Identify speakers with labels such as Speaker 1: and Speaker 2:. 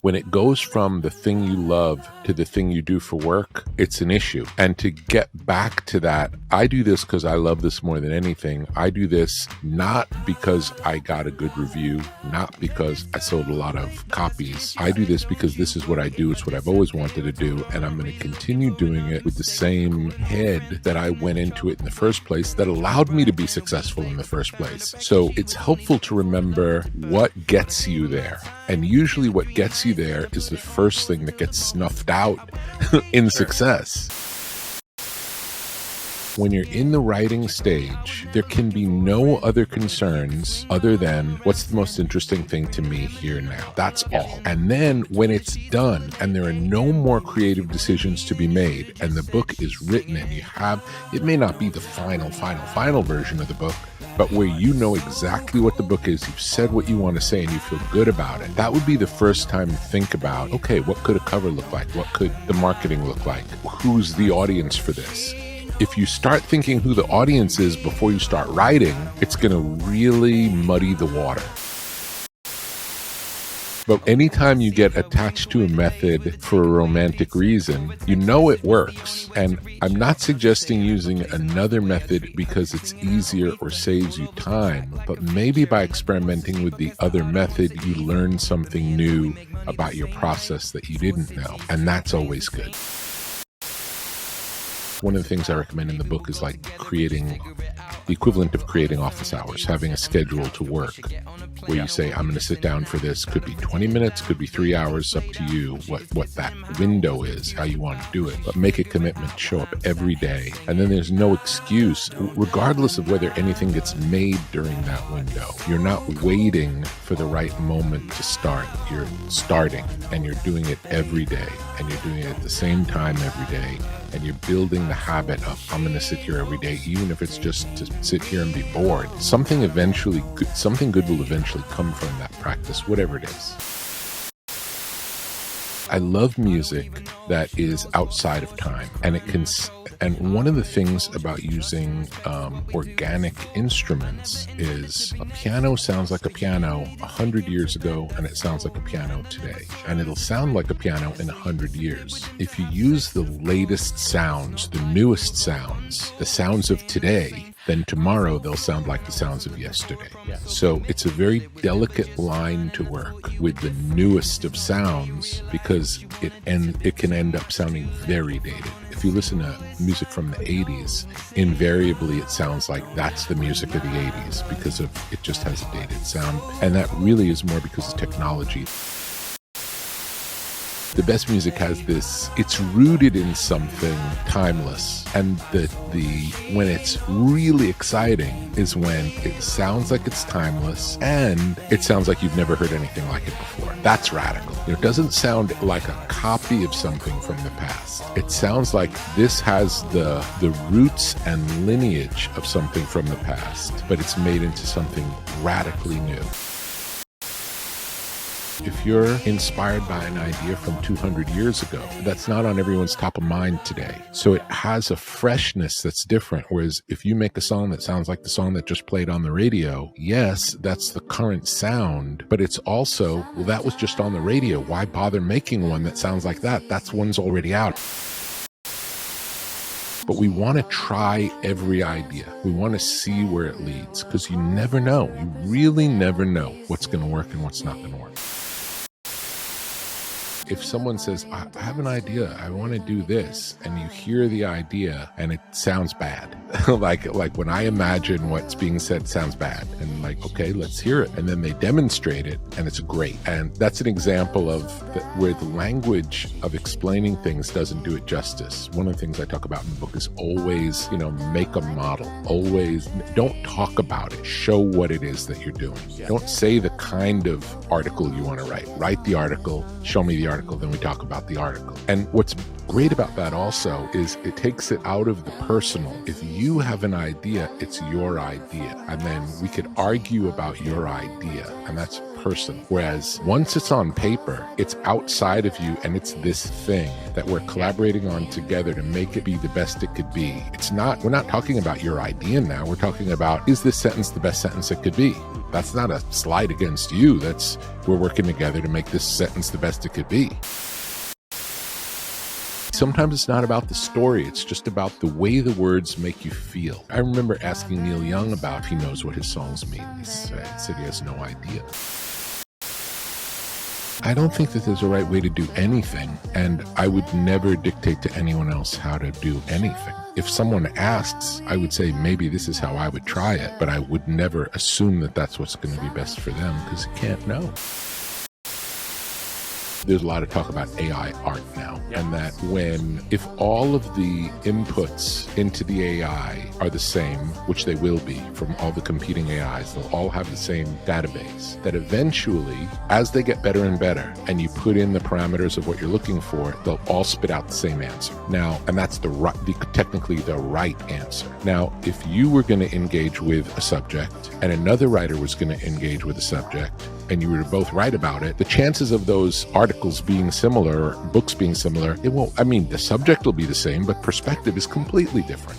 Speaker 1: when it goes from the thing you love to the thing you do for work, it's an issue. And to get back to that, I do this because I love this more than anything. I do this not because I got a good review, not because I sold a lot of copies. I do this because this is what I do. It's what I've always wanted to do. And I'm going to continue doing it with the same head that I went into it in the first place that allowed me to be successful in the first place. So it's helpful to remember what gets you there. And usually what gets you there is the first thing that gets snuffed out in success. When you're in the writing stage, there can be no other concerns other than what's the most interesting thing to me here now. That's all. And then when it's done and there are no more creative decisions to be made and the book is written and you have, it may not be the final version of the book, but where you know exactly what the book is, you've said what you want to say and you feel good about it. That would be the first time to think about, okay, what could a cover look like? What could the marketing look like? Who's the audience for this? If you start thinking who the audience is before you start writing, it's going to really muddy the water. But anytime you get attached to a method for a romantic reason, you know it works. And I'm not suggesting using another method because it's easier or saves you time, but maybe by experimenting with the other method, you learn something new about your process that you didn't know. And that's always good. One of the things I recommend in the book is like creating the equivalent of creating office hours, having a schedule to work where you say, I'm going to sit down for this. Could be 20 minutes, could be 3 hours, up to you, what that window is, how you want to do it. But make a commitment, show up every day. And then there's no excuse, regardless of whether anything gets made during that window. You're not waiting for the right moment to start. You're starting and you're doing it every day. And you're doing it at the same time every day. And you're building the habit of, I'm going to sit here every day, even if it's just to sit here and be bored. Something good will eventually come from that practice, whatever it is. I love music that is outside of time, and and one of the things about using organic instruments is a piano sounds like a piano 100 years ago, and it sounds like a piano today, and it'll sound like a piano in 100 years. If you use the latest sounds, the newest sounds, the sounds of today, then tomorrow they'll sound like the sounds of yesterday. Yeah. So it's a very delicate line to work with the newest of sounds because it can end up sounding very dated. If you listen to music from the 80s, invariably it sounds like that's the music of the 80s because it just has a dated sound. And that really is more because of technology. The best music has this, it's rooted in something timeless. And when it's really exciting is when it sounds like it's timeless and it sounds like you've never heard anything like it before. That's radical. It doesn't sound like a copy of something from the past. It sounds like this has the roots and lineage of something from the past, but it's made into something radically new. If you're inspired by an idea from 200 years ago, that's not on everyone's top of mind today. So it has a freshness that's different. Whereas if you make a song that sounds like the song that just played on the radio, yes, that's the current sound, but it's also, well, that was just on the radio. Why bother making one that sounds like that? That's one's already out. But we want to try every idea. We want to see where it leads because you never know. You really never know what's going to work and what's not going to work. If someone says, I have an idea, I want to do this, and you hear the idea and it sounds bad, like when I imagine what's being said sounds bad, and like, okay, let's hear it. And then they demonstrate it and it's great. And that's an example of where the language of explaining things doesn't do it justice. One of the things I talk about in the book is always, make a model. Always don't talk about it. Show what it is that you're doing. Don't say the kind of article you want to write. Write the article, show me the article, then we talk about the article. And what's great about that also is it takes it out of the personal. If you have an idea, it's your idea. And then we could argue about your idea, and that's personal. Whereas once it's on paper, it's outside of you and it's this thing that we're collaborating on together to make it be the best it could be. We're not talking about your idea now. We're talking about, is this sentence the best sentence it could be? That's not a slight against you. We're working together to make this sentence the best it could be. Sometimes it's not about the story, it's just about the way the words make you feel. I remember asking Neil Young about if he knows what his songs mean. He said he has no idea. I don't think that there's a right way to do anything, and I would never dictate to anyone else how to do anything. If someone asks, I would say maybe this is how I would try it, but I would never assume that that's what's going to be best for them, because you can't know. There's a lot of talk about AI art now, and that if all of the inputs into the AI are the same, which they will be from all the competing AIs, they'll all have the same database, that eventually, as they get better and better, and you put in the parameters of what you're looking for, they'll all spit out the same answer. Now, and that's technically the right answer. Now, if you were going to engage with a subject, and another writer was going to engage with a subject, and you were to both write about it, the chances of those articles being similar, or books being similar, the subject will be the same, but perspective is completely different.